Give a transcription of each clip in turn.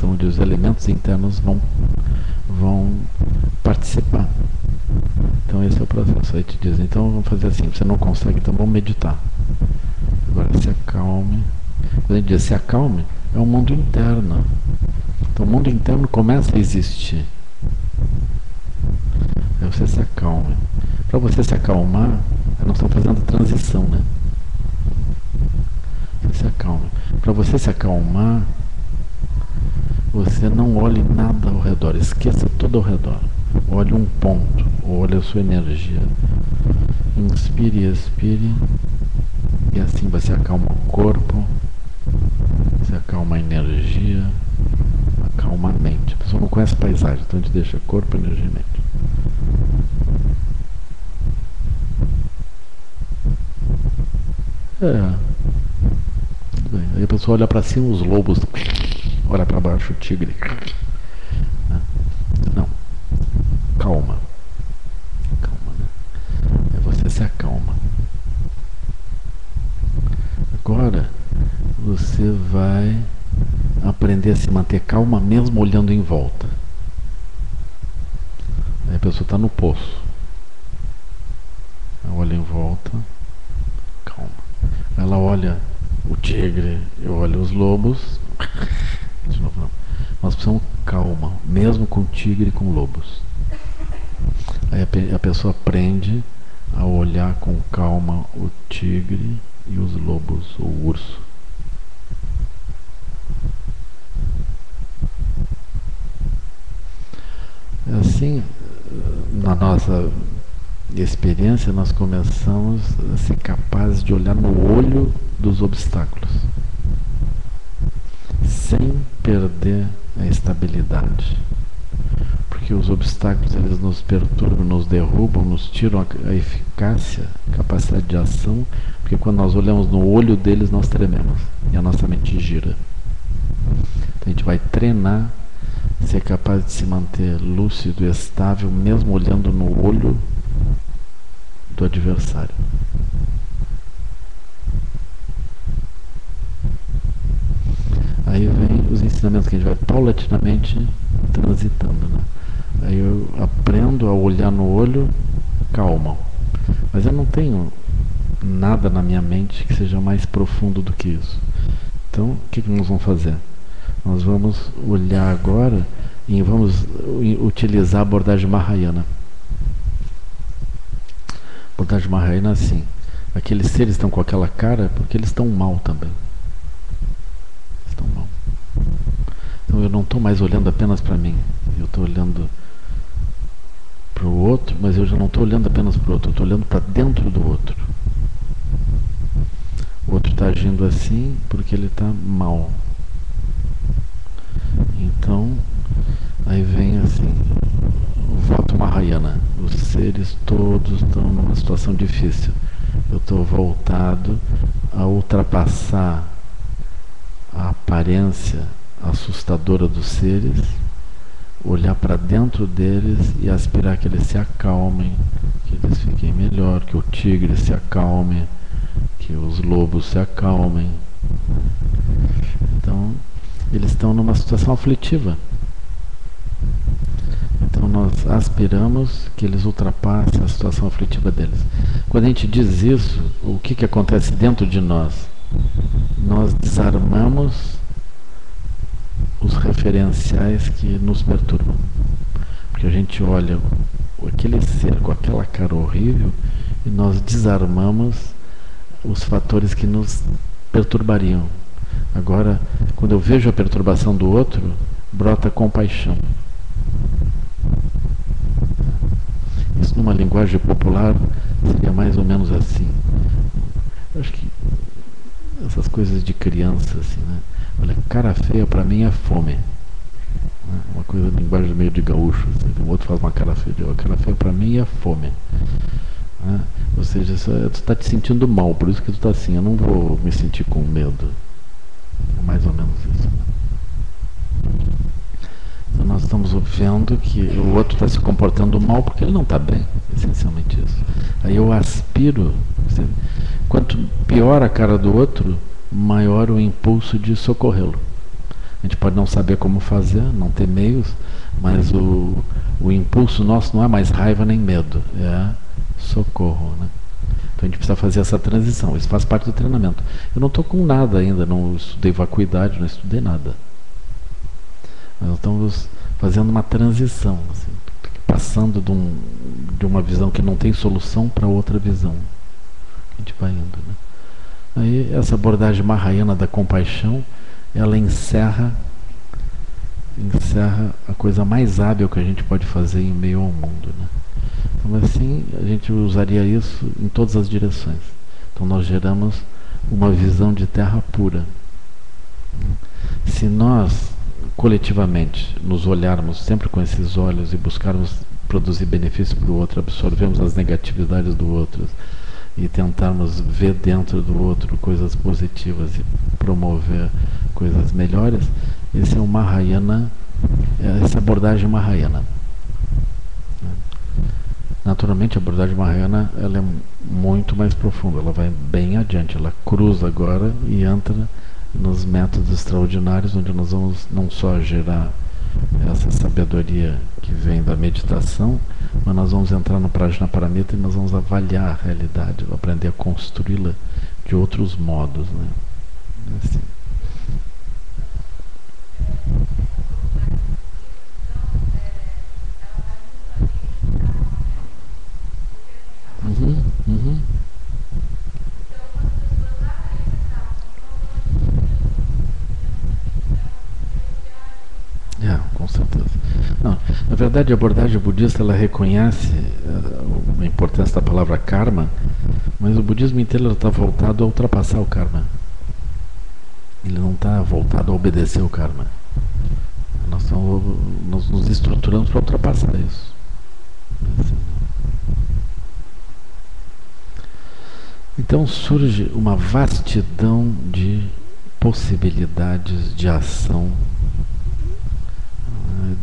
Então, onde os elementos internos vão participar. Então, esse é o processo. Aí te diz, então vamos fazer assim, você não consegue, então vamos meditar. Agora, se acalme. Quando a gente diz se acalme, é o mundo interno. Então, o mundo interno começa a existir. Aí você se acalme. Para você se acalmar, nós estamos fazendo a transição, né? Você se acalme. Para você se acalmar, você não olhe nada ao redor, esqueça tudo ao redor. Olhe um ponto, olhe a sua energia. Inspire e expire. E assim você acalma o corpo, você acalma a energia, acalma a mente. A pessoa não conhece paisagem, então a gente deixa corpo, energia e mente. Tudo bem. Aí a pessoa olha para cima, os lobos, olha para baixo, o tigre. Não. Calma. Calma, né? Aí você se acalma. Agora você vai aprender a se manter calma mesmo olhando em volta. Aí a pessoa está no poço. Ela olha em volta. Calma. Ela olha o tigre, eu olho os lobos. De novo, não. Nós precisamos calma, mesmo com tigre e com lobos. Aí a pessoa aprende a olhar com calma o tigre e os lobos, o urso. Assim, na nossa experiência, nós começamos a ser capazes de olhar no olho dos obstáculos, sem perder a estabilidade. Porque os obstáculos, eles nos perturbam, nos derrubam, nos tiram a eficácia, a capacidade de ação, porque quando nós olhamos no olho deles, nós trememos e a nossa mente gira. Então a gente vai treinar, ser capaz de se manter lúcido e estável, mesmo olhando no olho do adversário. Aí vem os ensinamentos que a gente vai paulatinamente transitando, né? Aí eu aprendo a olhar no olho, calma. Mas eu não tenho nada na minha mente que seja mais profundo do que isso. Então, o que nós vamos fazer? Nós vamos olhar agora e vamos utilizar a abordagem Mahayana. A abordagem Mahayana é assim. Aqueles seres estão com aquela cara porque eles estão mal também. Estão mal. Então eu não estou mais olhando apenas para mim. Eu estou olhando para o outro, mas eu já não estou olhando apenas para o outro. Eu estou olhando para dentro do outro. O outro está agindo assim porque ele está mal. Então, aí vem assim, o voto Mahayana. Os seres todos estão numa situação difícil. Eu estou voltado a ultrapassar a aparência assustadora dos seres, olhar para dentro deles e aspirar que eles se acalmem, que eles fiquem melhor, que o tigre se acalme, que os lobos se acalmem. Então, eles estão numa situação aflitiva. Então nós aspiramos que eles ultrapassem a situação aflitiva deles. Quando a gente diz isso, o que acontece dentro de nós? Nós desarmamos os referenciais que nos perturbam. Porque a gente olha aquele ser com aquela cara horrível e nós desarmamos os fatores que nos perturbariam. Agora, quando eu vejo a perturbação do outro, brota compaixão. Isso numa linguagem popular seria mais ou menos assim. Eu acho que essas coisas de criança, assim, né? Olha, cara feia para mim é fome. Uma coisa de linguagem meio de gaúcho. Assim, o outro faz uma cara feia. A cara feia para mim é fome. Ou seja, tu está te sentindo mal, por isso que tu está assim. Eu não vou me sentir com medo. É mais ou menos isso. Então nós estamos vendo que o outro está se comportando mal porque ele não está bem. Essencialmente isso. Aí eu aspiro. Quanto pior a cara do outro, maior o impulso de socorrê-lo. A gente pode não saber como fazer, não ter meios, mas o impulso nosso não é mais raiva nem medo, é socorro, né? Então a gente precisa fazer essa transição, isso faz parte do treinamento. Eu não estou com nada ainda, não estudei vacuidade, não estudei nada. Nós estamos fazendo uma transição, assim, passando de uma visão que não tem solução para outra visão. A gente vai indo, né? Aí essa abordagem Mahayana da compaixão, ela encerra a coisa mais hábil que a gente pode fazer em meio ao mundo, né? Então assim, a gente usaria isso em todas as direções. Então nós geramos uma visão de terra pura. Se nós coletivamente nos olharmos sempre com esses olhos e buscarmos produzir benefício para o outro, absorvermos as negatividades do outro e tentarmos ver dentro do outro coisas positivas e promover coisas melhores, esse é o Mahayana, essa abordagem Mahayana. Naturalmente a abordagem Mahayana, ela é muito mais profunda, ela vai bem adiante, ela cruza agora e entra nos métodos extraordinários, onde nós vamos não só gerar essa sabedoria que vem da meditação, mas nós vamos entrar no Prajnaparamita e nós vamos avaliar a realidade, aprender a construí-la de outros modos, né? Assim. Uhum. Com certeza. Não, na verdade, a abordagem budista ela reconhece a importância da palavra karma, mas o budismo inteiro está voltado a ultrapassar o karma. Ele não está voltado a obedecer o karma. Nós nos estruturamos para ultrapassar isso. Então surge uma vastidão de possibilidades de ação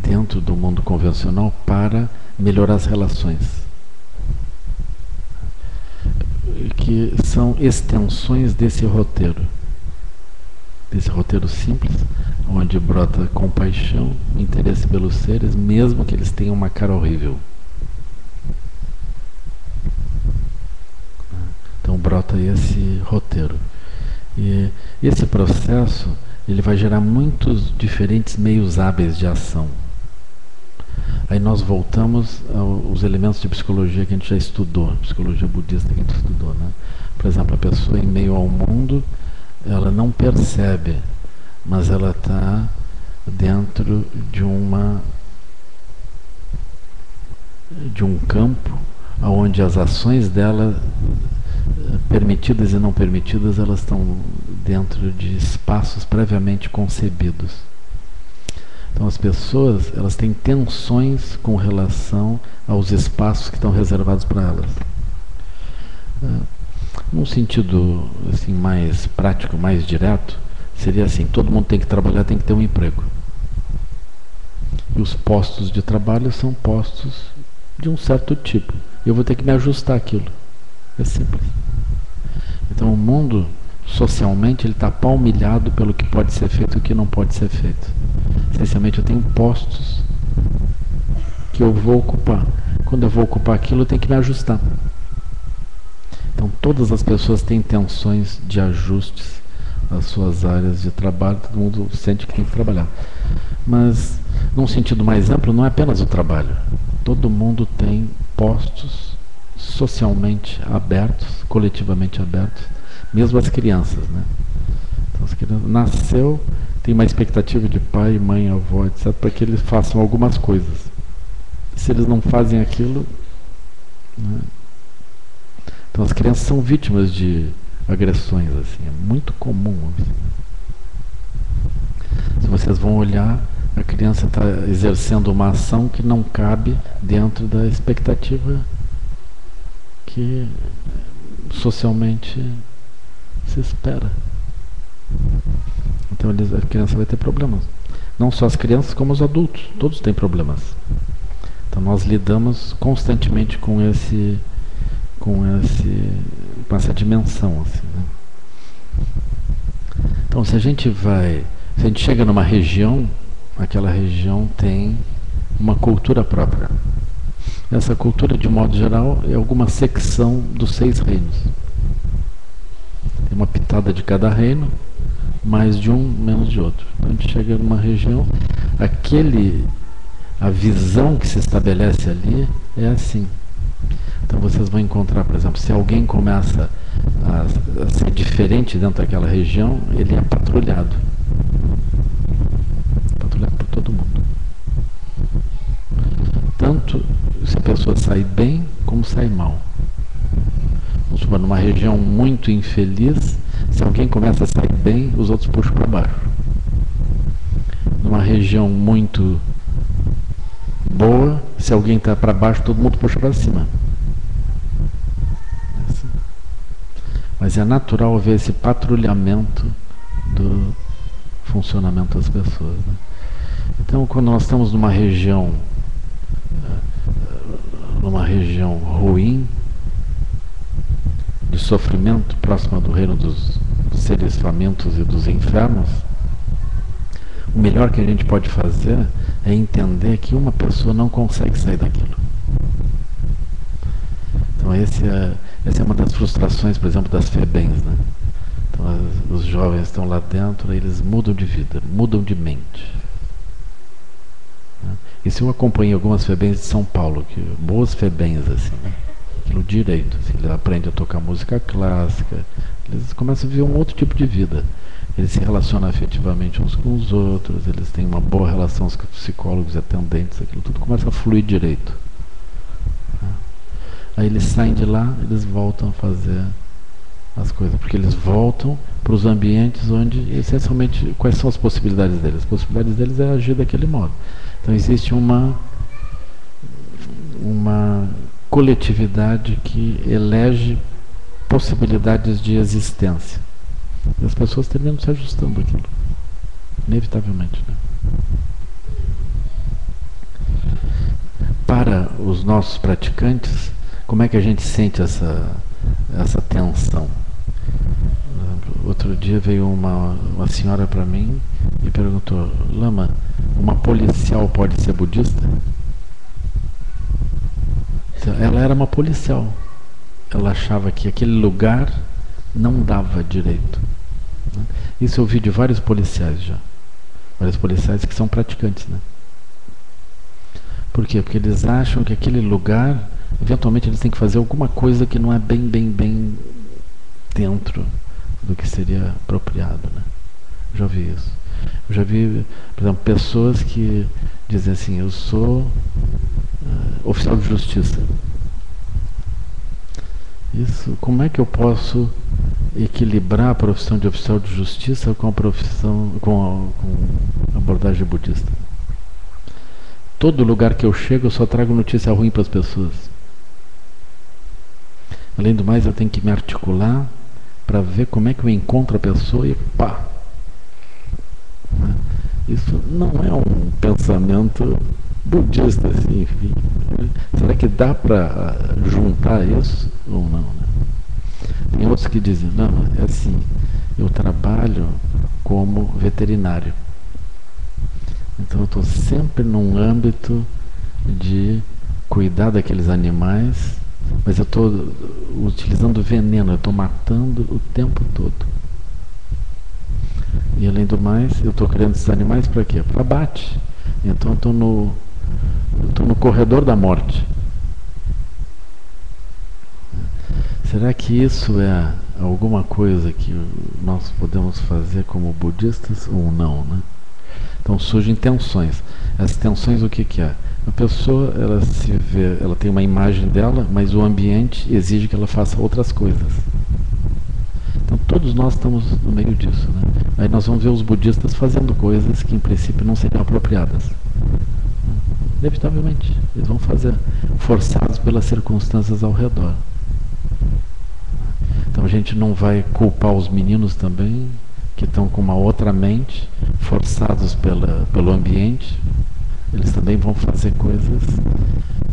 dentro do mundo convencional para melhorar as relações, que são extensões desse roteiro simples, onde brota compaixão, interesse pelos seres, mesmo que eles tenham uma cara horrível. Então brota esse roteiro. E esse processo ele vai gerar muitos diferentes meios hábeis de ação. Aí nós voltamos aos elementos de psicologia que a gente já estudou, psicologia budista que a gente estudou, né? Por exemplo, a pessoa em meio ao mundo, ela não percebe, mas ela está dentro de um campo onde as ações dela, permitidas e não permitidas, elas estão dentro de espaços previamente concebidos. Então as pessoas, elas têm tensões com relação aos espaços que estão reservados para elas. Num sentido assim, mais prático, mais direto, seria assim: todo mundo tem que trabalhar, tem que ter um emprego. E os postos de trabalho são postos de um certo tipo. Eu vou ter que me ajustar àquilo. É simples. Então o mundo, socialmente, ele está palmilhado pelo que pode ser feito e o que não pode ser feito. Essencialmente eu tenho postos que eu vou ocupar. Quando eu vou ocupar aquilo, eu tenho que me ajustar. Então todas as pessoas têm tensões de ajustes às suas áreas de trabalho, todo mundo sente que tem que trabalhar. Mas, num sentido mais amplo, não é apenas o trabalho. Todo mundo tem postos socialmente abertos, coletivamente abertos, mesmo as crianças, né? Então, as crianças nasceu, tem uma expectativa de pai, mãe, avó, etc., para que eles façam algumas coisas. Se eles não fazem aquilo, né? Então as crianças são vítimas de agressões, assim, é muito comum. Assim. Se vocês vão olhar, a criança está exercendo uma ação que não cabe dentro da expectativa que socialmente se espera. Então a criança vai ter problemas. Não só as crianças, como os adultos. Todos têm problemas. Então nós lidamos constantemente com essa dimensão. Assim, né? Então se a gente vai Se a gente chega numa região, aquela região tem uma cultura própria. Essa cultura, de modo geral, é alguma secção dos 6 reinos. Tem uma pitada de cada reino, mais de um, menos de outro. Então a gente chega numa região, a visão que se estabelece ali é assim. Então vocês vão encontrar, por exemplo, se alguém começa a ser diferente dentro daquela região, ele é patrulhado. Patrulhado por todo mundo. Tanto se a pessoa sai bem, como sai mal. Vamos supor, numa região muito infeliz, se alguém começa a sair bem, os outros puxam para baixo. Numa região muito boa, se alguém está para baixo, todo mundo puxa para cima. Mas é natural ver esse patrulhamento do funcionamento das pessoas, né? Então, quando nós estamos numa região ruim, de sofrimento, próxima do reino dos seres famintos e dos infernos, o melhor que a gente pode fazer é entender que uma pessoa não consegue sair daquilo. Então essa é uma das frustrações, por exemplo, das FEBEMs, né? Então os jovens estão lá dentro, eles mudam de vida, mudam de mente. Isso eu acompanhei algumas FEBEMs de São Paulo, boas FEBEMs assim, né? Aquilo direito, assim, eles aprendem a tocar música clássica, eles começam a viver um outro tipo de vida. Eles se relacionam afetivamente uns com os outros, eles têm uma boa relação com os psicólogos e atendentes, aquilo tudo começa a fluir direito. Aí eles saem de lá, eles voltam a fazer as coisas, porque eles voltam para os ambientes onde, essencialmente, quais são as possibilidades deles? As possibilidades deles é agir daquele modo. Então existe uma coletividade que elege possibilidades de existência. E as pessoas terminam se ajustando àquilo, inevitavelmente, né? Para os nossos praticantes, como é que a gente sente essa tensão? Outro dia veio uma senhora para mim e perguntou: Lama, uma policial pode ser budista? Então, ela era uma policial. Ela achava que aquele lugar não dava direito. Isso eu vi de vários policiais já. Vários policiais que são praticantes, né? Por quê? Porque eles acham que aquele lugar, eventualmente eles têm que fazer alguma coisa que não é bem dentro do que seria apropriado, né? Eu já vi isso. Eu já vi, por exemplo, pessoas que dizem assim: eu sou oficial de justiça. Isso, como é que eu posso equilibrar a profissão de oficial de justiça com a profissão, com a abordagem budista? Todo lugar que eu chego, eu só trago notícia ruim para as pessoas. Além do mais, eu tenho que me articular para ver como é que eu encontro a pessoa e pá! Isso não é um pensamento budista, assim, enfim. Será que dá para juntar isso ou não, né? Tem outros que dizem: não, é assim, eu trabalho como veterinário. Então eu estou sempre num âmbito de cuidar daqueles animais, mas eu estou utilizando veneno, eu estou matando o tempo todo. E além do mais, eu estou criando esses animais para quê? Para abate. Então eu estou no corredor da morte. Será que isso é alguma coisa que nós podemos fazer como budistas ou não, né? Então surgem tensões. As tensões, o que é? A pessoa, ela se vê, ela tem uma imagem dela, mas o ambiente exige que ela faça outras coisas. Então todos nós estamos no meio disso, né? Aí nós vamos ver os budistas fazendo coisas que em princípio não seriam apropriadas. Inevitavelmente, eles vão fazer, forçados pelas circunstâncias ao redor. Então a gente não vai culpar os meninos também, que estão com uma outra mente, forçados pelo ambiente. Eles também vão fazer coisas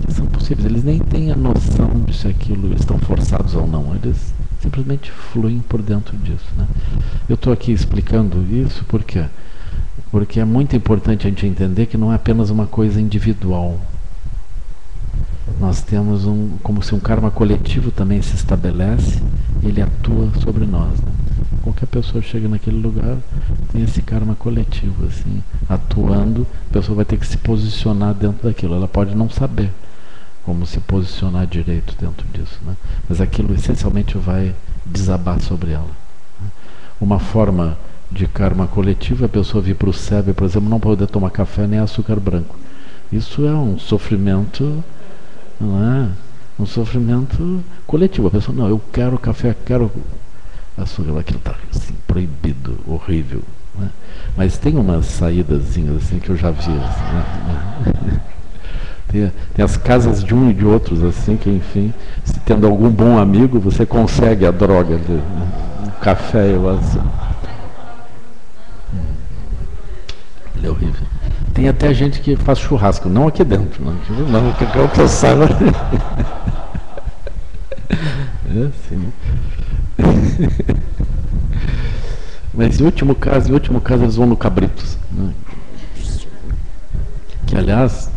que são possíveis. Eles nem têm a noção de se aquilo eles estão forçados ou não. Eles simplesmente fluem por dentro disso, né? Eu estou aqui explicando isso porque Porque é muito importante a gente entender que não é apenas uma coisa individual. Nós temos como se um karma coletivo também se estabelece, e ele atua sobre nós, né? Qualquer pessoa chega naquele lugar, tem esse karma coletivo, assim, atuando, a pessoa vai ter que se posicionar dentro daquilo. Ela pode não saber como se posicionar direito dentro disso, né? Mas aquilo essencialmente vai desabar sobre ela, né? Uma forma de karma coletivo é a pessoa vir para o SEB, por exemplo, não poder tomar café nem açúcar branco. Isso é um sofrimento, não é? Um sofrimento coletivo. A pessoa, não, eu quero café, quero açúcar, aquilo está assim, proibido, horrível, né? Mas tem umas saídazinhas assim que eu já vi, assim, né? Tem as casas de um e de outros, assim, que enfim, se tendo algum bom amigo, você consegue a droga, o café e o açúcar. Ele é horrível. Tem até gente que faz churrasco, não aqui dentro, não que eu saiba. É assim. Mas em último caso eles vão no Cabritos, né? Que aliás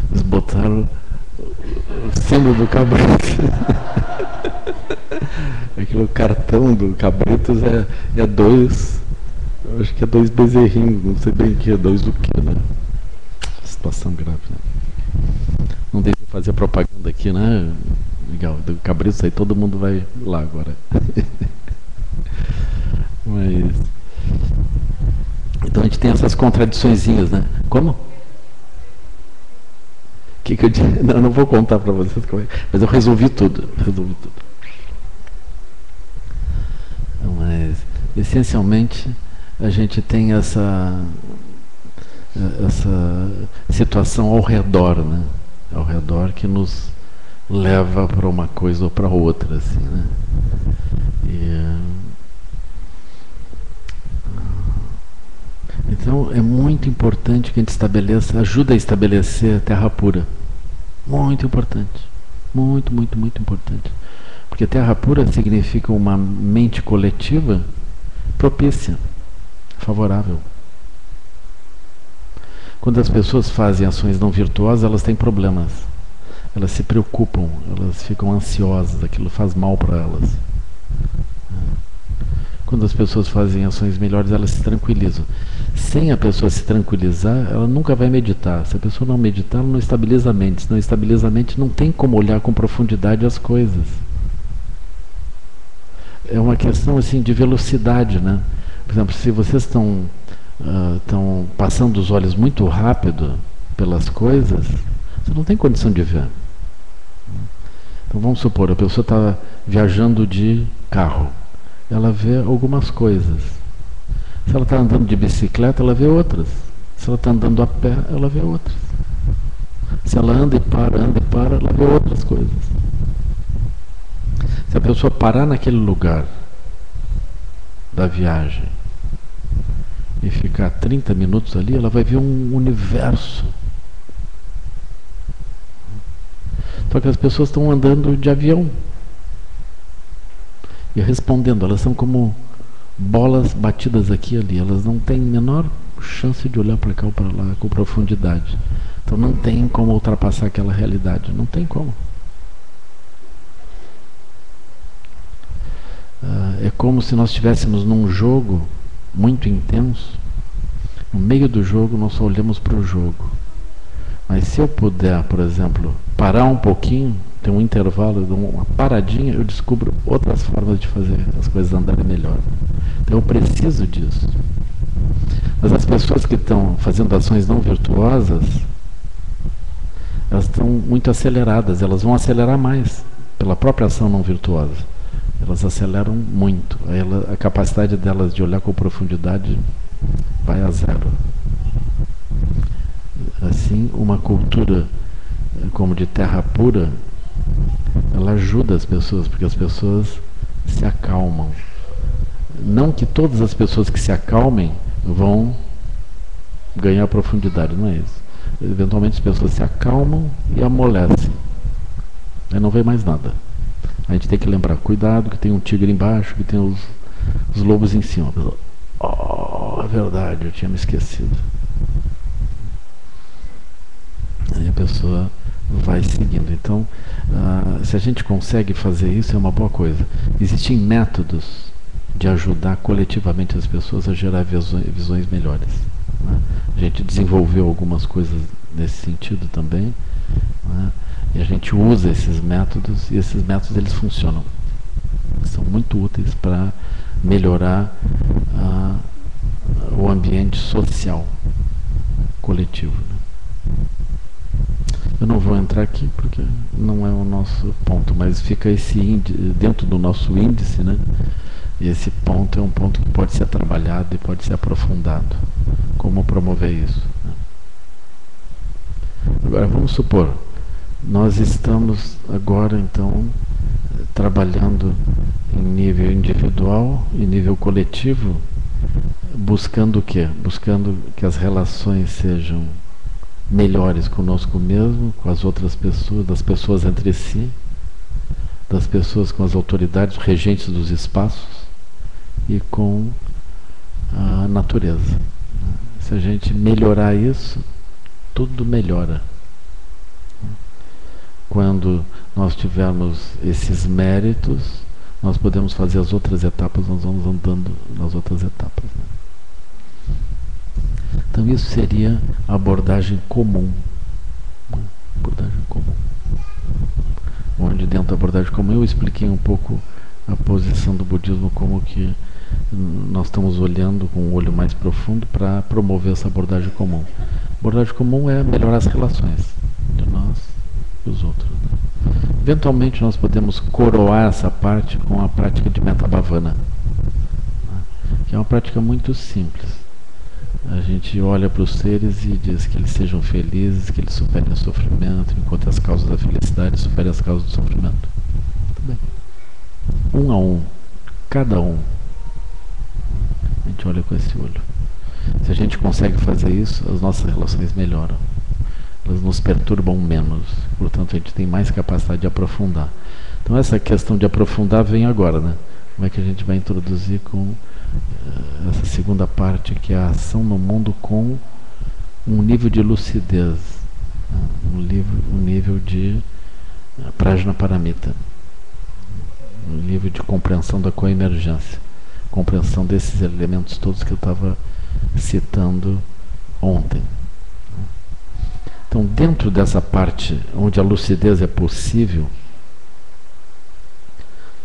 eles botaram o símbolo do Cabritos. Aquele cartão do Cabritos é dois, eu acho que é dois bezerrinhos, não sei bem o que é, dois do que, né? Situação grave, né? Não deixa eu fazer propaganda aqui, né? Legal, do Cabritos aí todo mundo vai lá agora. Mas então a gente tem essas contradiçõezinhas, né? Como? Que eu disse? Não vou contar para vocês como é, mas eu resolvi tudo. Mas essencialmente a gente tem essa situação ao redor, né? Ao redor que nos leva para uma coisa ou para outra, assim, né? Então é muito importante que a gente estabeleça, ajuda a estabelecer a terra pura. Muito importante. Muito, muito, muito importante. Porque terra pura significa uma mente coletiva propícia, favorável. Quando as pessoas fazem ações não virtuosas, elas têm problemas. Elas se preocupam, elas ficam ansiosas, aquilo faz mal para elas. Quando as pessoas fazem ações melhores, elas se tranquilizam. Sem a pessoa se tranquilizar, ela nunca vai meditar. Se a pessoa não meditar, ela não estabiliza a mente. Se não estabiliza a mente, não tem como olhar com profundidade as coisas. É uma questão assim de velocidade, né? Por exemplo, se vocês estão passando os olhos muito rápido pelas coisas, você não tem condição de ver. Então vamos supor, a pessoa está viajando de carro, ela vê algumas coisas. Se ela está andando de bicicleta, ela vê outras. Se ela está andando a pé, ela vê outras. Se ela anda e para, ela vê outras coisas. Se a pessoa parar naquele lugar da viagem e ficar 30 minutos ali, ela vai ver um universo. Só que as pessoas estão andando de avião e respondendo, elas são como bolas batidas aqui e ali, elas não têm a menor chance de olhar para cá ou para lá com profundidade. Então não tem como ultrapassar aquela realidade, não tem como. É como se nós estivéssemos num jogo muito intenso. No meio do jogo nós só olhamos para o jogo. Mas se eu puder, por exemplo, parar um pouquinho, ter um intervalo, uma paradinha, eu descubro outras formas de fazer as coisas andarem melhor. Então eu preciso disso. Mas as pessoas que estão fazendo ações não virtuosas, elas estão muito aceleradas, elas vão acelerar mais pela própria ação não virtuosa. Elas aceleram muito. A capacidade delas de olhar com profundidade vai a zero. Assim, uma cultura como de terra pura, ela ajuda as pessoas, porque as pessoas se acalmam. Não que todas as pessoas que se acalmem vão ganhar profundidade, não é isso. Eventualmente as pessoas se acalmam e amolecem. Aí não vem mais nada. A gente tem que lembrar, cuidado que tem um tigre embaixo, que tem os lobos em cima. Oh, a verdade, eu tinha me esquecido. Aí a pessoa vai seguindo. Então, se a gente consegue fazer isso, é uma boa coisa. Existem métodos de ajudar coletivamente as pessoas a gerar visões melhores, né? A gente desenvolveu algumas coisas nesse sentido também, né? E a gente usa esses métodos, e esses métodos eles funcionam. São muito úteis para melhorar o ambiente social coletivo, né? Eu não vou entrar aqui porque não é o nosso ponto, mas fica esse dentro do nosso índice, né? E esse ponto é um ponto que pode ser trabalhado e pode ser aprofundado. Como promover isso, né? Agora vamos supor, nós estamos agora então trabalhando em nível individual e nível coletivo, buscando o quê? Buscando que as relações sejam melhores conosco mesmo, com as outras pessoas, das pessoas entre si, das pessoas com as autoridades, regentes dos espaços e com a natureza. Se a gente melhorar isso, tudo melhora. Quando nós tivermos esses méritos, nós podemos fazer as outras etapas, nós vamos andando nas outras etapas, né? Então isso seria a abordagem comum, né? Abordagem comum. Onde dentro da abordagem comum eu expliquei um pouco a posição do budismo, como que nós estamos olhando com um olho mais profundo para promover essa abordagem comum. A abordagem comum é melhorar as relações de nós e os outros, né? Eventualmente nós podemos coroar essa parte com a prática de Metta Bhavana, né? Que é uma prática muito simples. A gente olha para os seres e diz que eles sejam felizes, que eles superem o sofrimento, enquanto as causas da felicidade superem as causas do sofrimento. Muito bem. Um a um, cada um. A gente olha com esse olho. Se a gente consegue fazer isso, as nossas relações melhoram. Elas nos perturbam menos. Portanto, a gente tem mais capacidade de aprofundar. Então, essa questão de aprofundar vem agora, né? Como é que a gente vai introduzir com essa segunda parte, que é a ação no mundo com um nível de lucidez, né? Um nível de Prajnaparamita, um nível de compreensão da coemergência, compreensão desses elementos todos que eu estava citando ontem. Então, dentro dessa parte onde a lucidez é possível,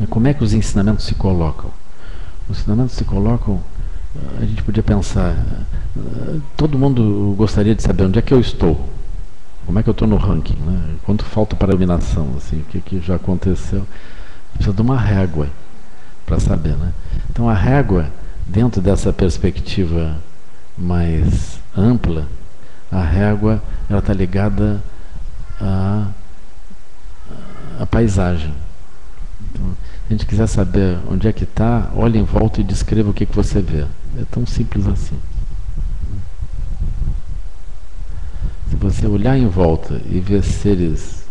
como é que os ensinamentos se colocam? Os ensinamentos se colocam, a gente podia pensar, todo mundo gostaria de saber onde é que eu estou, como é que eu estou no ranking, né? Quanto falta para a iluminação, assim, o que já aconteceu. Precisa de uma régua para saber, né? Então a régua, dentro dessa perspectiva mais ampla, a régua ela está ligada à paisagem. Então, se a gente quiser saber onde é que está, olhe em volta e descreva o que você vê. É tão simples assim. Se você olhar em volta e ver seres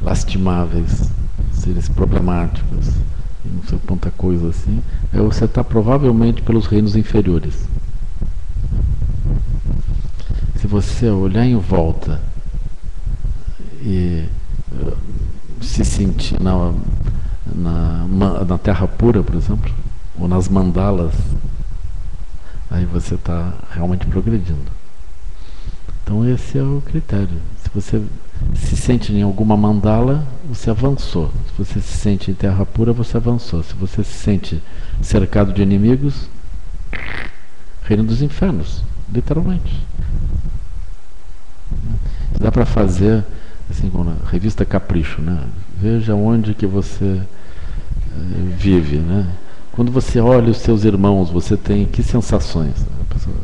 lastimáveis, seres problemáticos, e não sei quanta coisa assim, você está provavelmente pelos reinos inferiores. Se você olhar em volta e se sentir na terra pura, por exemplo, ou nas mandalas, aí você está realmente progredindo. Então esse é o critério. Se você se sente em alguma mandala, você avançou. Se você se sente em terra pura, você avançou. Se você se sente cercado de inimigos, reino dos infernos, literalmente. Dá para fazer assim, com a revista Capricho, né? Veja onde que você vive, né? Quando você olha os seus irmãos, você tem que sensações? A pessoa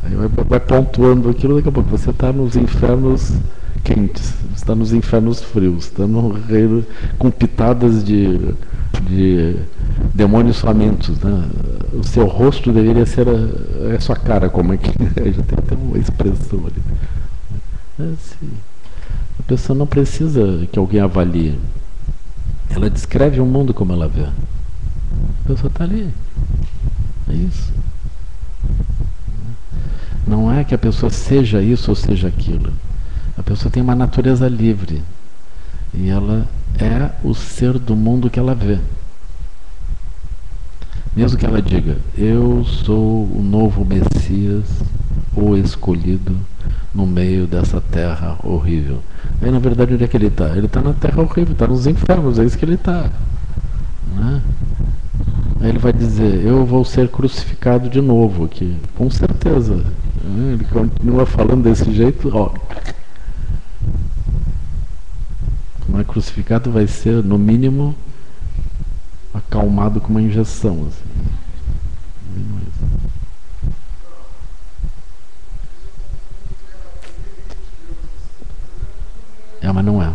aí vai pontuando aquilo, daqui a pouco você está nos infernos quentes, você está nos infernos frios, está no reino com pitadas de demônios famintos, né? O seu rosto deveria ser a sua cara, como é que já tem até uma expressão ali. Assim, a pessoa não precisa que alguém avalie. Ela descreve o mundo como ela vê. A pessoa está ali. É isso. Não é que a pessoa seja isso ou seja aquilo. A pessoa tem uma natureza livre. E ela é o ser do mundo que ela vê. Mesmo que ela diga, eu sou o novo Messias, o escolhido, no meio dessa terra horrível. Aí na verdade onde é que ele está? Ele está na terra horrível, está nos infernos, é isso que ele está. Né? Aí ele vai dizer, eu vou ser crucificado de novo aqui, com certeza. Ele continua falando desse jeito, ó. Não é crucificado, vai ser no mínimo acalmado com uma injeção. Assim. Mas não é.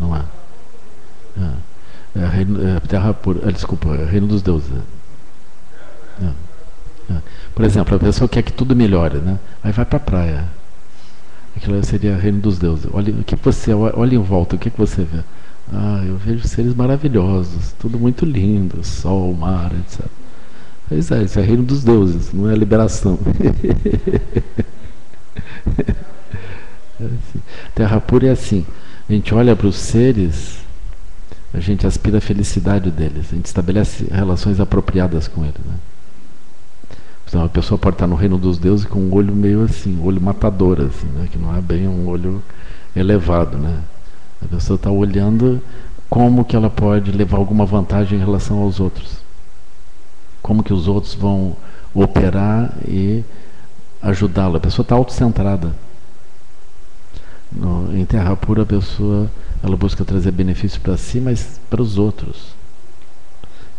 Não é. Terra pura. Desculpa, é reino dos deuses. Por exemplo, a pessoa quer que tudo melhore, né? Aí vai para a praia. Aquilo seria reino dos deuses. Olha, o que você olha em volta, o que você vê? Eu vejo seres maravilhosos, tudo muito lindo, sol, mar, etc. Pois é, isso é reino dos deuses, não é liberação. Terra pura é assim. A gente olha para os seres, a gente aspira a felicidade deles, a gente estabelece relações apropriadas com eles. Né? Então a pessoa pode estar no reino dos deuses com um olho meio assim, um olho matador, assim, né? Que não é bem um olho elevado. Né? A pessoa está olhando como que ela pode levar alguma vantagem em relação aos outros. Como que os outros vão operar e ajudá-la. A pessoa está autocentrada. Em terra pura a pessoa ela busca trazer benefício para si, mas para os outros.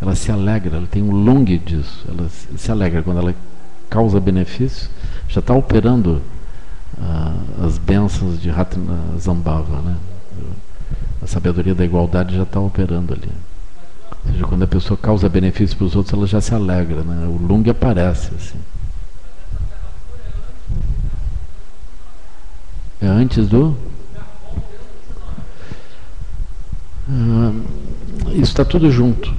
Ela se alegra, ela tem um long disso. Ela se alegra quando ela causa benefício, já está operando as bênçãos de Ratnasambhava, né? A sabedoria da igualdade já está operando ali. Ou seja, quando a pessoa causa benefício para os outros, ela já se alegra, né? O lung aparece assim. É antes do... isso está tudo junto.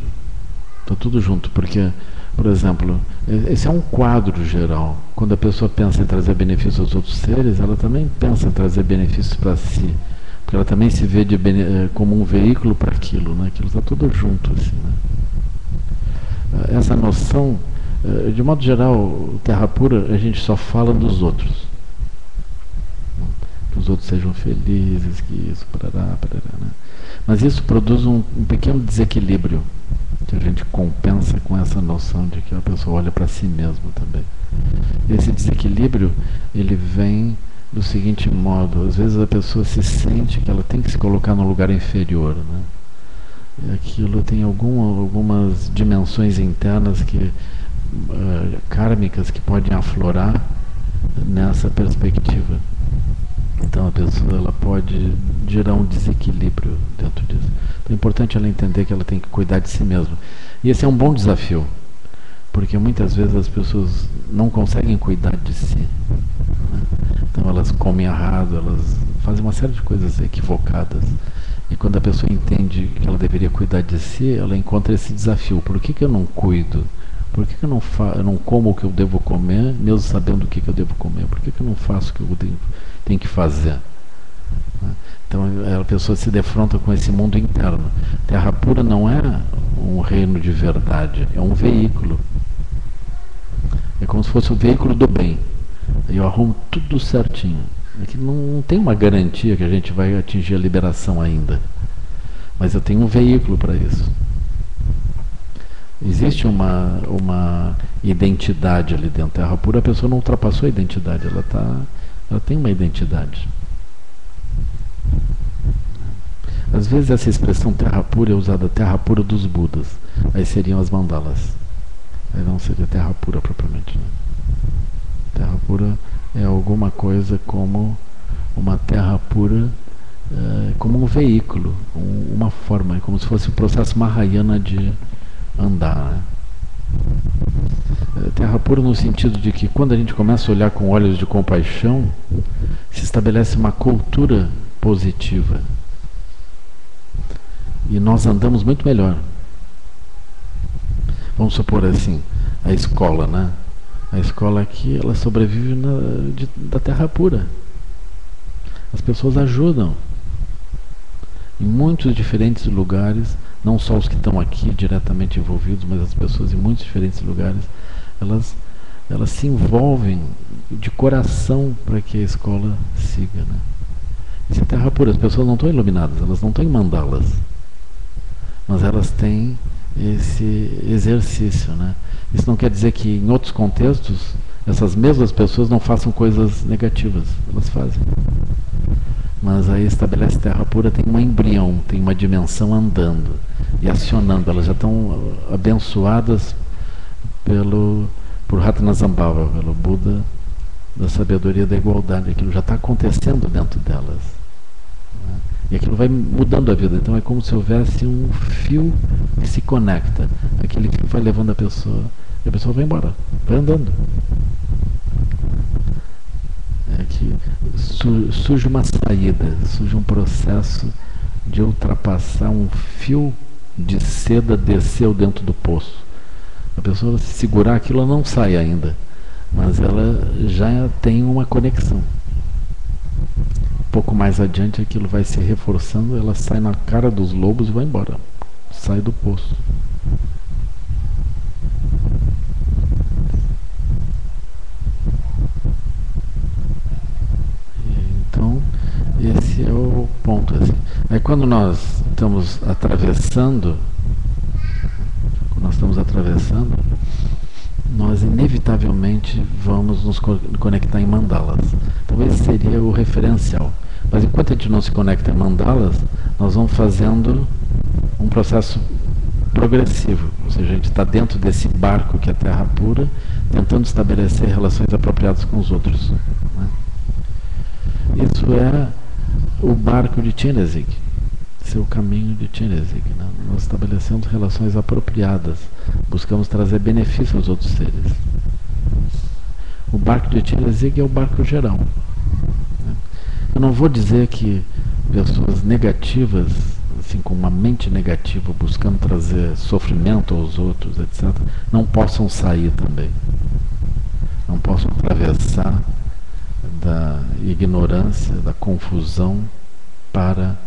Está tudo junto, porque, por exemplo, esse é um quadro geral. Quando a pessoa pensa em trazer benefícios aos outros seres, ela também pensa em trazer benefícios para si. Porque ela também se vê como um veículo para aquilo, né? Aquilo está tudo junto. Assim, né? Essa noção, de modo geral, terra pura, a gente só fala dos outros. Que os outros sejam felizes, que isso, parará, né? Mas isso produz um pequeno desequilíbrio que a gente compensa com essa noção de que a pessoa olha para si mesma também. Esse desequilíbrio, ele vem do seguinte modo: às vezes a pessoa se sente que ela tem que se colocar num lugar inferior, né? E aquilo tem algumas dimensões internas kármicas que podem aflorar nessa perspectiva. Então a pessoa ela pode gerar um desequilíbrio dentro disso. Então é importante ela entender que ela tem que cuidar de si mesma. E esse é um bom desafio, porque muitas vezes as pessoas não conseguem cuidar de si. Né? Então elas comem errado, elas fazem uma série de coisas equivocadas. E quando a pessoa entende que ela deveria cuidar de si, ela encontra esse desafio. Por que eu não cuido? Por que eu não como o que eu devo comer, mesmo sabendo o que eu devo comer? Por que eu não faço o que eu tenho que fazer? Então a pessoa se defronta com esse mundo interno. Terra pura não é um reino de verdade, é um veículo. É como se fosse o veículo do bem. Eu arrumo tudo certinho. É que não tem uma garantia que a gente vai atingir a liberação ainda. Mas eu tenho um veículo para isso. Existe uma identidade ali dentro. Terra pura, a pessoa não ultrapassou a identidade, ela tem uma identidade. Às vezes essa expressão terra pura é usada, terra pura dos Budas. Aí seriam as mandalas. Aí não seria terra pura propriamente. Né? Terra pura é alguma coisa como uma terra pura, como um veículo, uma forma, como se fosse o processo Mahayana de andar. Né? Terra pura no sentido de que quando a gente começa a olhar com olhos de compaixão, se estabelece uma cultura positiva. E nós andamos muito melhor. Vamos supor assim, a escola, né? A escola aqui, ela sobrevive da terra pura. As pessoas ajudam em muitos diferentes lugares, não só os que estão aqui diretamente envolvidos, mas as pessoas em muitos diferentes lugares, elas se envolvem de coração para que a escola siga, né? Isso é terra pura. As pessoas não estão iluminadas, elas não estão em mandalas, mas elas têm esse exercício, né? Isso não quer dizer que em outros contextos essas mesmas pessoas não façam coisas negativas, elas fazem. Mas aí estabelece terra pura, tem um embrião, tem uma dimensão andando e acionando. Elas já estão abençoadas por Ratnasambhava, pelo Buda da sabedoria da igualdade. Aquilo já está acontecendo dentro delas, né? E aquilo vai mudando a vida. Então é como se houvesse um fio que se conecta. Aquele fio vai levando a pessoa, e a pessoa vai embora, vai andando. É que surge uma saída, surge um processo de ultrapassar um fio de seda, desceu dentro do poço. A pessoa, se segurar aquilo, ela não sai ainda, mas ela já tem uma conexão. Um pouco mais adiante aquilo vai se reforçando, ela sai na cara dos lobos e vai embora, sai do poço. Então esse é o ponto, assim. Aí quando nós estamos atravessando, nós inevitavelmente vamos nos conectar em mandalas. Então esse seria o referencial. Mas enquanto a gente não se conecta em mandalas, nós vamos fazendo um processo progressivo. Ou seja, a gente está dentro desse barco que é terra pura, tentando estabelecer relações apropriadas com os outros, né? Isso é o barco de Chenrezig, esse é o caminho de Chenrezig, né? Nós estabelecemos relações apropriadas, buscamos trazer benefício aos outros seres. O barco de Chenrezig é o barco geral, né? Eu não vou dizer que pessoas negativas, assim, com uma mente negativa, buscando trazer sofrimento aos outros, etc., não possam sair também, não possam atravessar da ignorância, da confusão para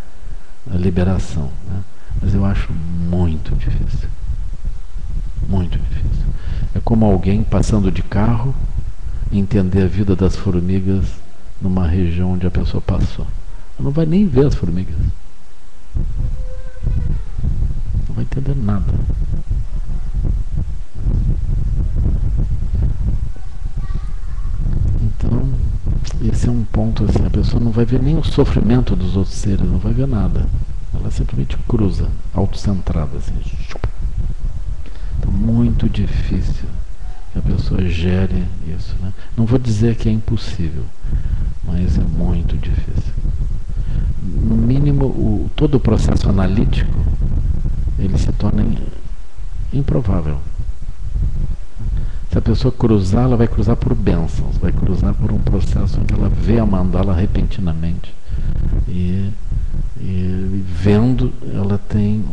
a liberação, né? Mas eu acho muito difícil. Muito difícil. É como alguém passando de carro entender a vida das formigas numa região onde a pessoa passou. Ela não vai nem ver as formigas. Não vai entender nada. Então, esse é um ponto, assim, a pessoa não vai ver nem o sofrimento dos outros seres, não vai ver nada. Ela simplesmente cruza, autocentrada, assim. Então, muito difícil que a pessoa gere isso, né? Não vou dizer que é impossível, mas é muito difícil. No mínimo, todo o processo analítico, ele se torna improvável. Se a pessoa cruzar, ela vai cruzar por bênçãos, vai cruzar por um processo onde ela vê a mandala repentinamente. E vendo, ela tem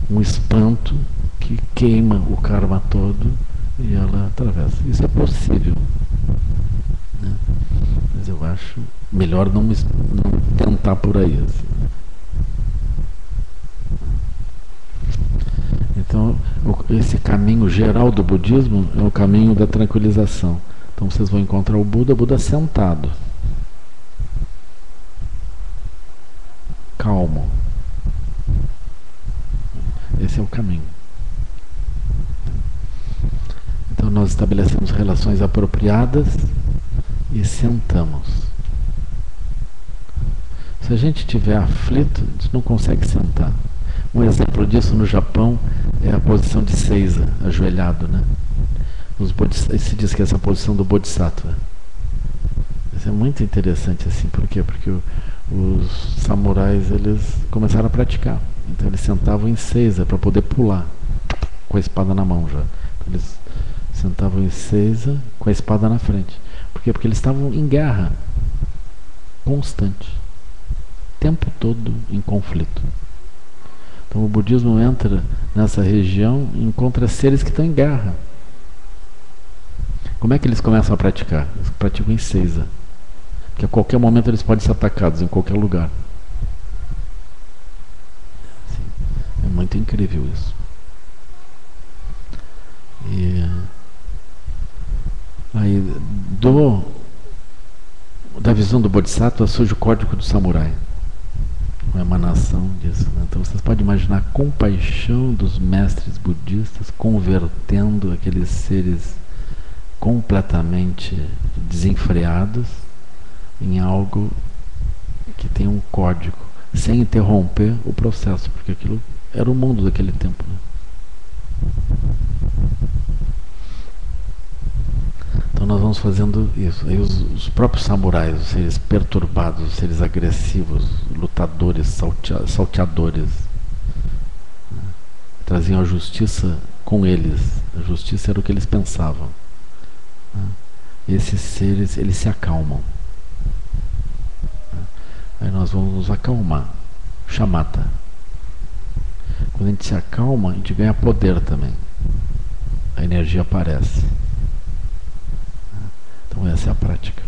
um espanto que queima o karma todo e ela atravessa. Isso é possível, né? Mas eu acho melhor não tentar por aí, assim. Então, esse caminho geral do budismo é o caminho da tranquilização. Então vocês vão encontrar o Buda sentado, calmo. Esse é o caminho. Então nós estabelecemos relações apropriadas e sentamos. Se a gente estiver aflito, a gente não consegue sentar. Um exemplo disso no Japão é a posição de Seiza, ajoelhado, né? Se diz que essa é a posição do Bodhisattva. Isso é muito interessante, assim. Por quê? Porque os samurais, eles começaram a praticar. Então eles sentavam em Seiza para poder pular, com a espada na mão já. Então, eles sentavam em Seiza com a espada na frente. Por quê? Porque eles estavam em guerra constante, o tempo todo em conflito. Então o budismo entra nessa região e encontra seres que estão em guerra. Como é que eles começam a praticar? Eles praticam em Seiza. Porque a qualquer momento eles podem ser atacados, em qualquer lugar. É muito incrível isso. E aí, da visão do Bodhisattva surge o código do samurai. Uma emanação disso, né? Então vocês podem imaginar a compaixão dos mestres budistas convertendo aqueles seres completamente desenfreados em algo que tem um código, sem interromper o processo, porque aquilo era o mundo daquele tempo, né? Então nós vamos fazendo isso. Aí os próprios samurais, os seres perturbados, os seres agressivos, lutadores, salteadores, né, traziam a justiça com eles. A justiça era o que eles pensavam, né? Esses seres, eles se acalmam, né? Aí nós vamos nos acalmar. Shamatha. Quando a gente se acalma, a gente ganha poder também. A energia aparece. Então essa é a prática.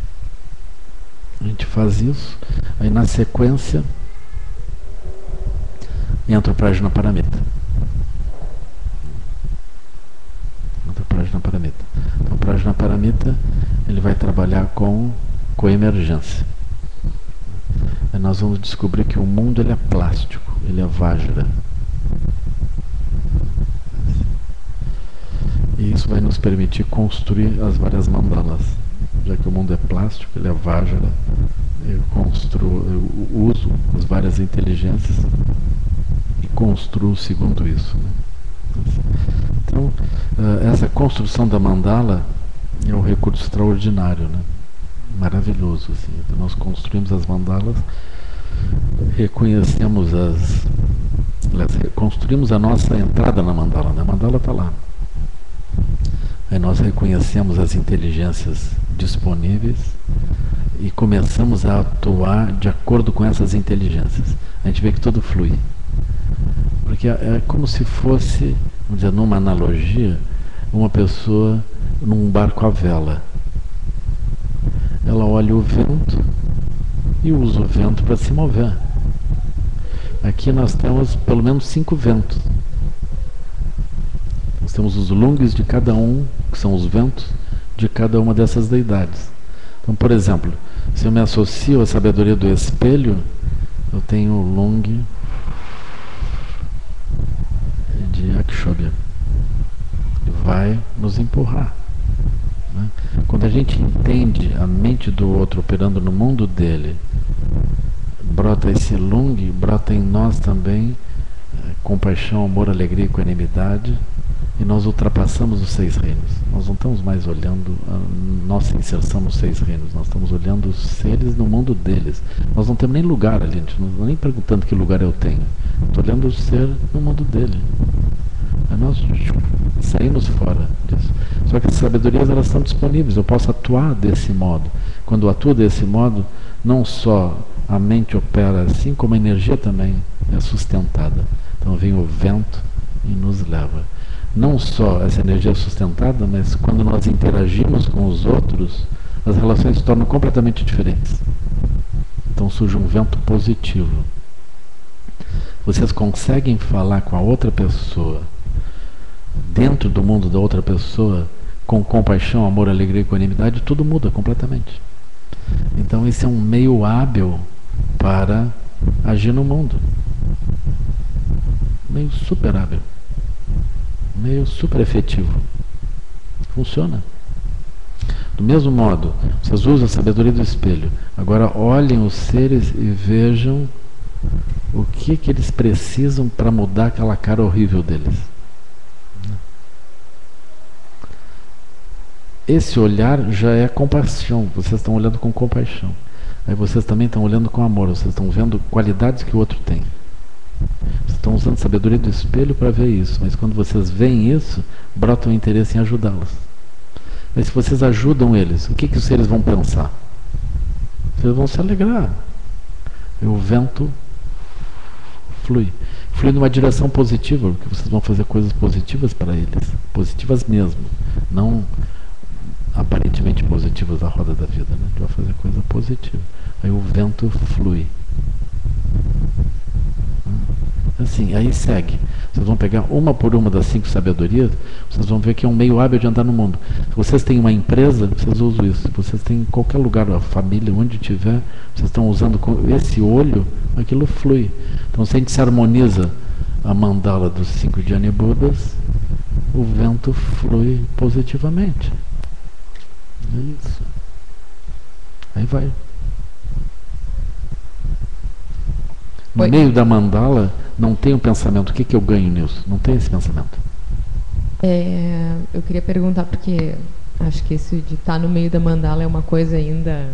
A gente faz isso, aí na sequência entra o Prajnaparamita. Entra o Prajnaparamita. Então o Prajnaparamita, ele vai trabalhar com emergência. Aí nós vamos descobrir que o mundo ele é plástico, ele é Vajra. E isso vai nos permitir construir as várias mandalas. Já que o mundo é plástico, ele é Vajra, eu uso as várias inteligências e construo segundo isso, né? Então, essa construção da mandala é um recurso extraordinário, né? Maravilhoso, assim. Então, nós construímos as mandalas, reconhecemos construímos a nossa entrada na mandala, né? A mandala está lá. Aí nós reconhecemos as inteligências disponíveis e começamos a atuar de acordo com essas inteligências. A gente vê que tudo flui. Porque é como se fosse, vamos dizer, numa analogia, uma pessoa num barco à vela. Ela olha o vento e usa o vento para se mover. Aqui nós temos pelo menos 5 ventos. Nós temos os lungs de cada um, que são os ventos de cada uma dessas deidades. Então, por exemplo, se eu me associo à sabedoria do espelho, eu tenho o lung de Akshobhya. Ele vai nos empurrar, né? Quando a gente entende a mente do outro operando no mundo dele, brota esse lung, brota em nós também compaixão, amor, alegria e equanimidade. E nós ultrapassamos os 6 reinos. Nós não estamos mais olhando a nossa inserção nos 6 reinos. Nós estamos olhando os seres no mundo deles. Nós não temos nem lugar ali. A gente não está nem perguntando que lugar eu tenho. Estou olhando o ser no mundo dele. Aí nós saímos fora disso. Só que as sabedorias elas estão disponíveis. Eu posso atuar desse modo. Quando eu atuo desse modo, não só a mente opera assim, como a energia também é sustentada. Então vem o vento e nos leva. Não só essa energia é sustentada, mas quando nós interagimos com os outros, as relações se tornam completamente diferentes. Então surge um vento positivo. Vocês conseguem falar com a outra pessoa, dentro do mundo da outra pessoa, com compaixão, amor, alegria e equanimidade, tudo muda completamente. Então esse é um meio hábil para agir no mundo. Meio super hábil. Meio super efetivo. Funciona. Do mesmo modo, vocês usam a sabedoria do espelho. Agora olhem os seres e vejam o que eles precisam para mudar aquela cara horrível deles. Esse olhar já é compaixão. Vocês estão olhando com compaixão. Aí vocês também estão olhando com amor. Vocês estão vendo qualidades que o outro tem. Vocês estão usando a sabedoria do espelho para ver isso, mas quando vocês veem isso, brota um interesse em ajudá-los. Mas se vocês ajudam eles, o que os seres vão pensar? Vocês vão se alegrar. E o vento flui. Flui numa direção positiva, porque vocês vão fazer coisas positivas para eles. Positivas mesmo. Não aparentemente positivas da roda da vida, né? A gente vai fazer coisa positiva. Aí o vento flui. Assim, aí segue. Vocês vão pegar uma por uma das 5 sabedorias, vocês vão ver que é um meio hábil de andar no mundo. Se vocês têm uma empresa, vocês usam isso. Se vocês têm em qualquer lugar, a família, onde tiver, vocês estão usando esse olho, aquilo flui. Então, se a gente se harmoniza a mandala dos 5 Jnana Budas, o vento flui positivamente. É isso. Aí vai. No meio da mandala não tem um pensamento. O que eu ganho nisso? Não tem esse pensamento. Eu queria perguntar, porque acho que isso de estar no meio da mandala é uma coisa ainda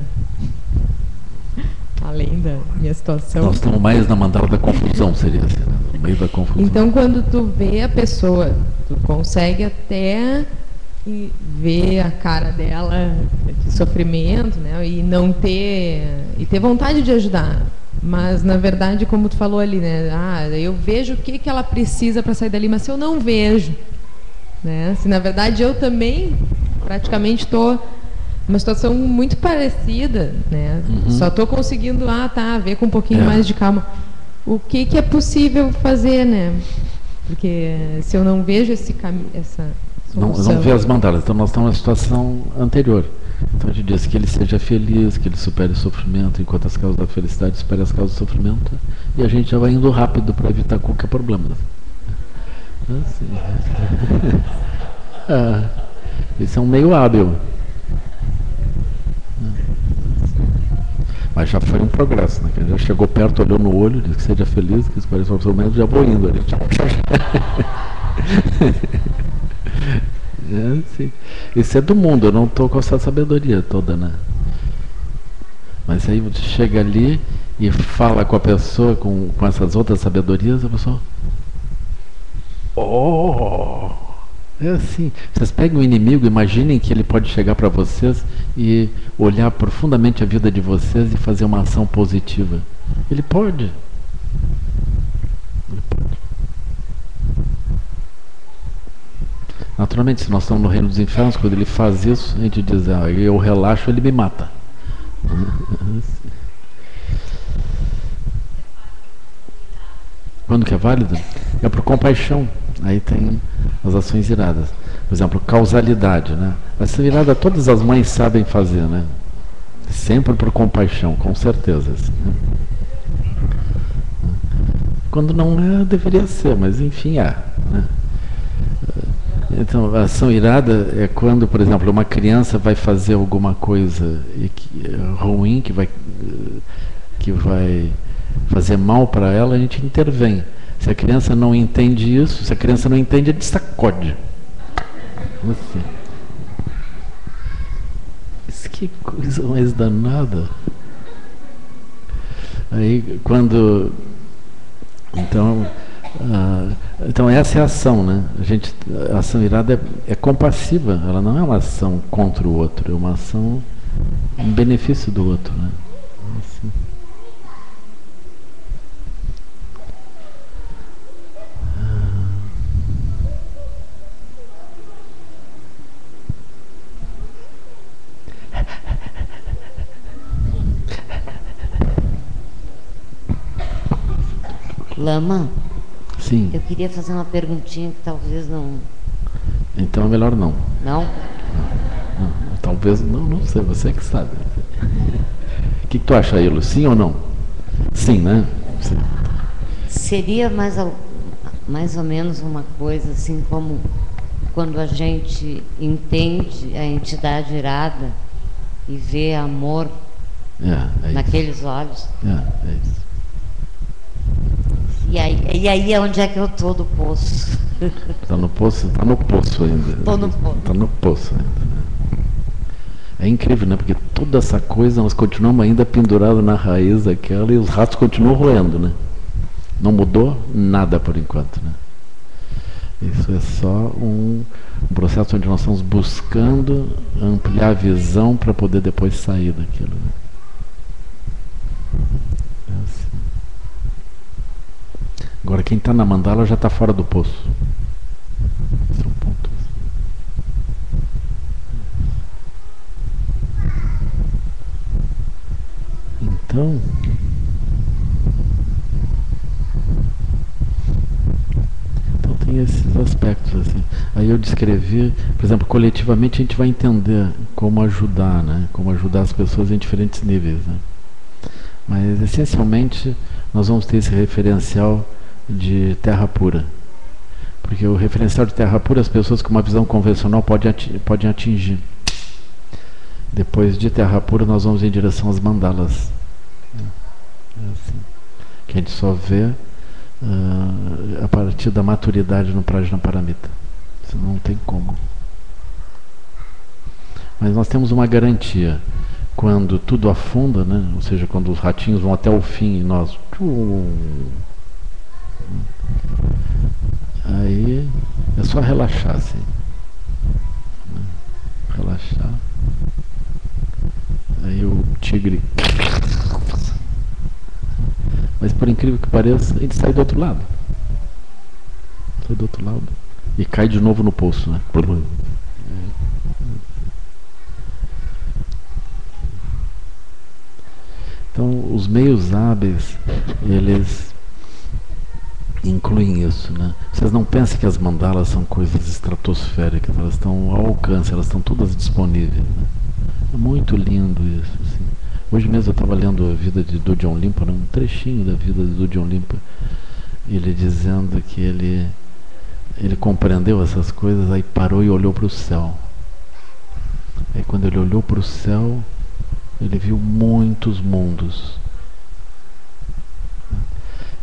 além da minha situação. Nós estamos mais na mandala da confusão, seria assim, né? No meio da confusão. Então, quando tu vê a pessoa, tu consegue até ver a cara dela de sofrimento, né? E não ter vontade de ajudar. Mas, na verdade, como tu falou ali, né? Eu vejo o que ela precisa para sair dali, mas se eu não vejo, né? Se, na verdade, eu também praticamente estou numa situação muito parecida, né? Só estou conseguindo, ver com um pouquinho mais de calma. O que é possível fazer, né? Porque se eu não vejo esse caminho, essa solução... Não vê as mandalas. Então, nós estamos na situação anterior. Então a gente diz que ele seja feliz, que ele supere o sofrimento, enquanto as causas da felicidade superem as causas do sofrimento, e a gente já vai indo rápido para evitar qualquer problema. Assim. Esse é um meio hábil. Mas já foi um progresso, né? Que já chegou perto, olhou no olho, disse que seja feliz, que supere o sofrimento, já vou indo ali. Assim. Isso é do mundo, eu não estou com essa sabedoria toda, né? Mas aí você chega ali e fala com a pessoa, com essas outras sabedorias, a pessoa... É assim. Vocês pegam o inimigo, imaginem que ele pode chegar para vocês e olhar profundamente a vida de vocês e fazer uma ação positiva. Ele pode. Ele pode. Naturalmente, se nós estamos no reino dos infernos, quando ele faz isso, a gente diz, eu relaxo, ele me mata. Quando que é válido? É por compaixão. Aí tem as ações iradas. Por exemplo, causalidade, né? Essa irada todas as mães sabem fazer, né? Sempre por compaixão, com certeza. Né? Quando não é, deveria ser, mas enfim é. Né? Então, a ação irada é quando, por exemplo, uma criança vai fazer alguma coisa ruim, que vai fazer mal para ela, a gente intervém. Se a criança não entende isso, se a criança não entende, ele sacode. Assim. Isso que coisa mais danada. Aí, quando... Então essa é a ação, né? A ação irada é compassiva, ela não é uma ação contra o outro, é uma ação em benefício do outro, né? Assim. Lama, sim. Eu queria fazer uma perguntinha que talvez não... Então é melhor não. Não? Não, talvez não sei, você que sabe. O que tu acha, Ilo? Sim ou não? Sim, né? Sim. Seria mais ou menos uma coisa assim como quando a gente entende a entidade irada e vê amor naqueles olhos. É isso. E aí é onde é que eu estou do poço. Está no poço? Está no poço ainda. Estou no poço. Está no poço ainda. É incrível, né? Porque toda essa coisa nós continuamos ainda pendurados na raiz daquela e os ratos continuam roendo, né? Não mudou nada por enquanto, né? Isso é só um processo onde nós estamos buscando ampliar a visão para poder depois sair daquilo, né? É assim. Agora quem está na mandala já está fora do poço. Esse é um ponto. Então, tem esses aspectos assim. Aí eu descrevi, por exemplo, coletivamente a gente vai entender como ajudar, né? Como ajudar as pessoas em diferentes níveis, né? Mas essencialmente nós vamos ter esse referencial de terra pura. Porque o referencial de terra pura as pessoas com uma visão convencional podem atingir. Depois de terra pura nós vamos em direção às mandalas. É assim. Que a gente só vê a partir da maturidade no Prajnaparamita. Isso não tem como. Mas nós temos uma garantia. Quando tudo afunda, né? Ou seja, quando os ratinhos vão até o fim e nós... Aí é só relaxar, assim. Relaxar. Aí o tigre... Mas por incrível que pareça, ele sai do outro lado. Sai do outro lado. E cai de novo no poço, né? Então, os meios hábeis, eles incluem isso, né? Vocês não pensem que as mandalas são coisas estratosféricas, elas estão ao alcance, elas estão todas disponíveis, né? É muito lindo isso, assim. Hoje mesmo eu estava lendo a vida de Dudjom Limpa, um trechinho da vida de Dudjom Limpa, ele dizendo que ele compreendeu essas coisas, aí parou e olhou para o céu. Aí quando ele olhou para o céu, ele viu muitos mundos.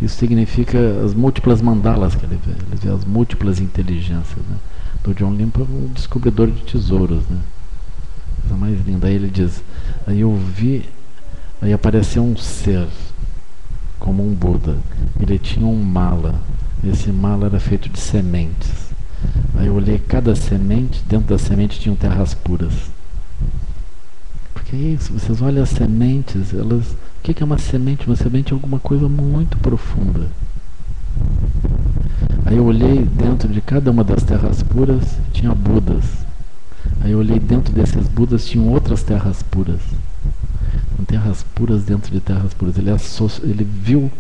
Isso significa as múltiplas mandalas que ele vê as múltiplas inteligências, né? Dudjom Limpa é um descobridor de tesouros, né? Coisa mais linda. Aí ele diz, aí eu vi, aí apareceu um ser, como um Buda. Ele tinha um mala. Esse mala era feito de sementes. Aí eu olhei cada semente, dentro da semente tinham terras puras. Porque é isso, vocês olham as sementes, elas... O que é uma semente? Uma semente é alguma coisa muito profunda. Aí eu olhei dentro de cada uma das terras puras, tinha Budas. Aí eu olhei dentro desses Budas, tinham outras terras puras. Com terras puras dentro de terras puras. Ele viu,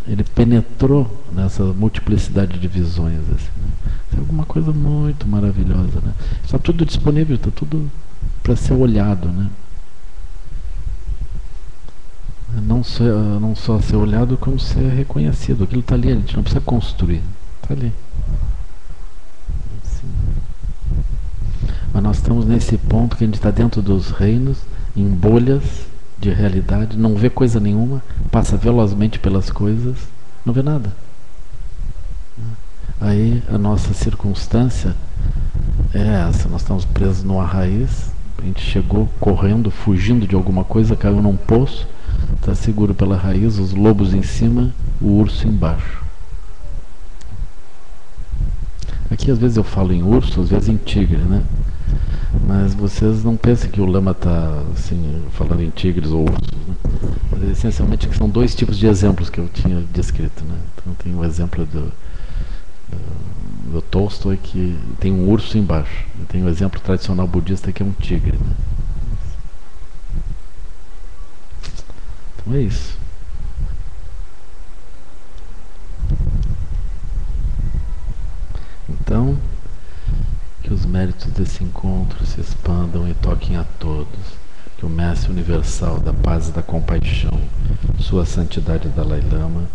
ele penetrou nessa multiplicidade de visões. Assim, né? Isso é alguma coisa muito maravilhosa, né? Está tudo disponível, está tudo para ser olhado, né? Não só ser olhado, como ser reconhecido. Aquilo está ali, a gente não precisa construir. Está ali. Assim. Mas nós estamos nesse ponto que a gente está dentro dos reinos, em bolhas de realidade, não vê coisa nenhuma, passa velozmente pelas coisas, não vê nada. Aí a nossa circunstância é essa, nós estamos presos numa raiz, a gente chegou correndo, fugindo de alguma coisa, caiu num poço, está seguro pela raiz, os lobos em cima, o urso embaixo. Aqui às vezes eu falo em urso, às vezes em tigre, né? Mas vocês não pensem que o Lama está assim, falando em tigres ou ursos, né? Mas essencialmente são dois tipos de exemplos que eu tinha descrito, né? Então tem o exemplo do Tolstói, que tem um urso embaixo, e tem o exemplo tradicional budista, que é um tigre, né? Então é isso. Então, que os méritos desse encontro se expandam e toquem a todos. Que o Mestre Universal da Paz e da Compaixão, Sua Santidade Dalai Lama,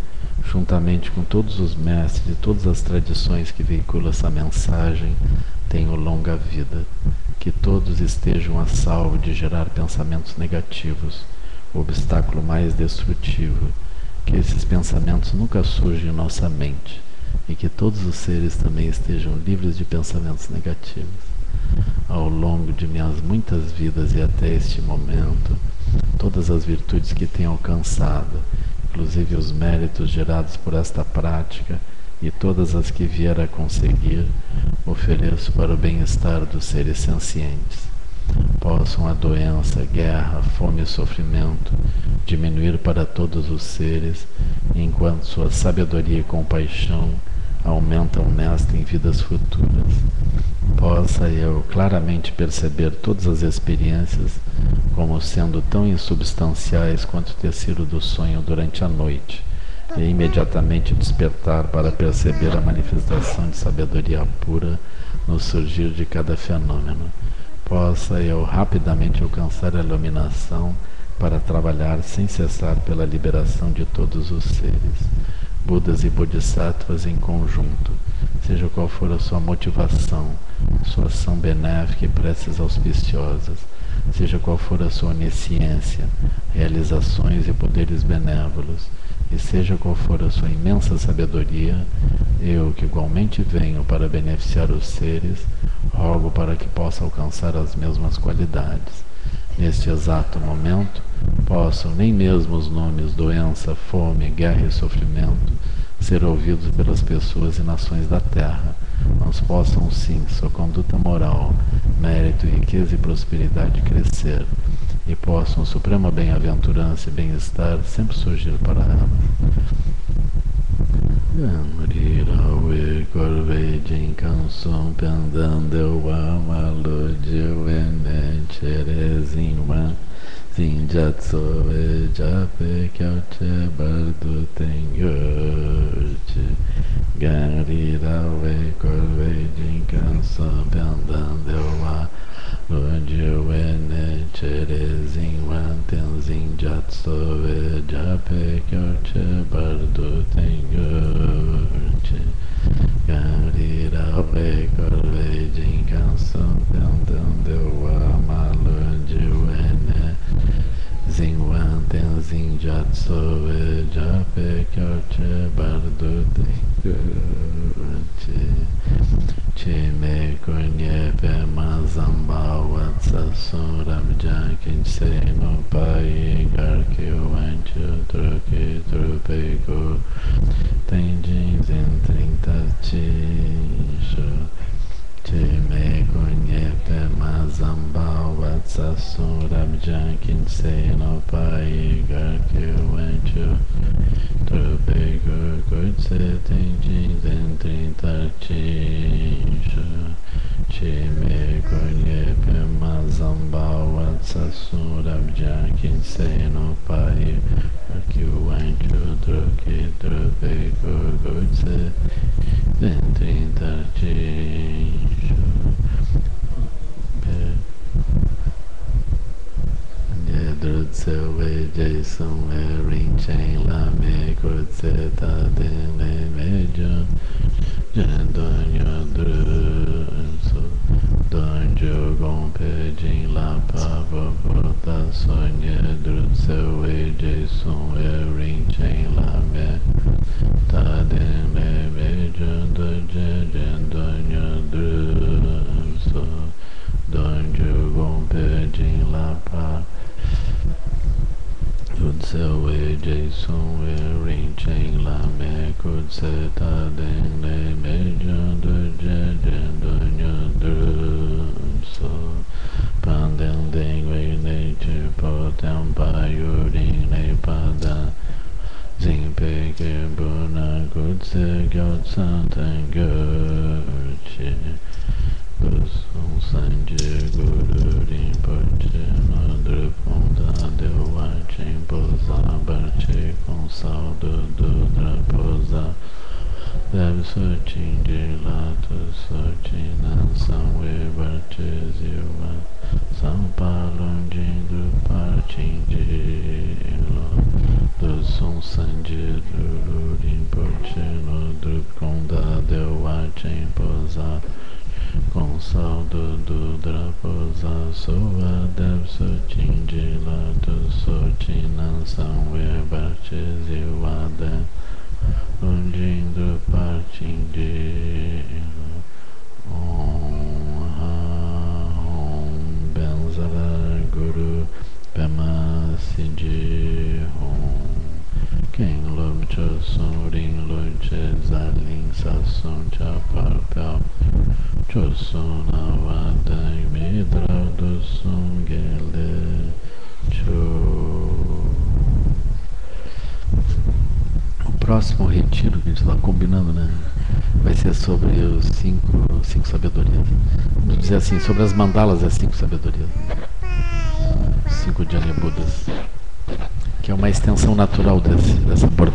juntamente com todos os mestres e todas as tradições que veiculam essa mensagem, tenham longa vida. Que todos estejam a salvo de gerar pensamentos negativos, o obstáculo mais destrutivo. Que esses pensamentos nunca surjam em nossa mente. E que todos os seres também estejam livres de pensamentos negativos. Ao longo de minhas muitas vidas e até este momento, todas as virtudes que tenho alcançado, inclusive os méritos gerados por esta prática e todas as que vier a conseguir, ofereço para o bem-estar dos seres sencientes. Possam a doença, guerra, fome e sofrimento diminuir para todos os seres, enquanto sua sabedoria e compaixão aumentam nesta em vidas futuras. Possa eu claramente perceber todas as experiências como sendo tão insubstanciais quanto o tecido do sonho durante a noite, e imediatamente despertar para perceber a manifestação de sabedoria pura no surgir de cada fenômeno, possa eu rapidamente alcançar a iluminação para trabalhar sem cessar pela liberação de todos os seres, Budas e Bodhisattvas em conjunto, seja qual for a sua motivação, sua ação benéfica e preces auspiciosas, seja qual for a sua onisciência, realizações e poderes benévolos, e seja qual for a sua imensa sabedoria, eu, que igualmente venho para beneficiar os seres, rogo para que possa alcançar as mesmas qualidades. Neste exato momento, possam nem mesmo os nomes doença, fome, guerra e sofrimento ser ouvidos pelas pessoas e nações da terra, mas possam sim sua conduta moral, mérito, riqueza e prosperidade crescer, e possam suprema bem-aventurança e bem-estar sempre surgir para elas. Gangrirawe Korve Jinkansum Pendandeu Amaludiu Enecherezinwa Zinjatsoe Jape Kyauche Bardu Tengyurchi Gangrirawe Korve Jinkansum Pendandeu Amaludiu Enecherezinwa Zinjatsoe Jape Kyauche Bardu Tengyurchi Gangrirawe Korve Jinkansum Pendandeu Amaludiu Zinwan Tenzin Jatsoe Jape Kyoche Bardo Tengyurchi Chime Kunye Pema Zambawa Tsasun Ramjan Kinsei no Pai Garkyo Ancho Truque Trupego Tenjin Zen 30 Tisho Chime Kunye Pema Zambawa Tsasun Ramjan Kinsei no Pai Garkyo Ancho Trupego Kutse Tenjin Zen 30 Tisho Chime Kunye Pema Zambawa Tsasun Ramjan Kinsei no Pai Garkyo Ancho Trupego Kutse Zen 30 Tisho Drutsewe Jason Ring Chain Lame Kutse Taden Mejon Jandonyo Drutso Donjo Gompe Jin La Pava Porta Sonye Drutsewe Jason Ring Chain Lame Taden Mejon Jandonyo Drutso Donjo Gompe Jin La Pava Kutsewe Jason Ring Chain Lame Kutse Taden Mejon Jandonyo Drutso Panden Deng Wei Nature Potem Payurin Nepada Zingpe Kebuna Kutse Gyotsan Tengyurchi Gusung Sanje Guru Rinpoche Madruponda Dewa Chimpoza Barche Consaldo Dudra Poza Deve Sochin Lato Sochin Sanwe Barche Ziwa Sampalon Jindu Parchin Jilo Dusung Sanje Guru Rinpoche Madruponda Dewa Chimpoza Consaldo do Draposa Soa Dev Sotin de Lato Sotin Nansão Ebartes e Wada Undindo Partim de Om Benzara Guru Pema Sidi Om Quem Lom Chosun Rin Luche Zalin Sasson Chaparpel Chosun Avadang Midra do Sungele Cho. O próximo retiro que a gente está combinando, né? Vai ser sobre os cinco sabedorias. Vamos dizer assim, sobre as mandalas das 5 sabedorias. 5 Jhana Budas, que é uma extensão natural dessa portabilidade.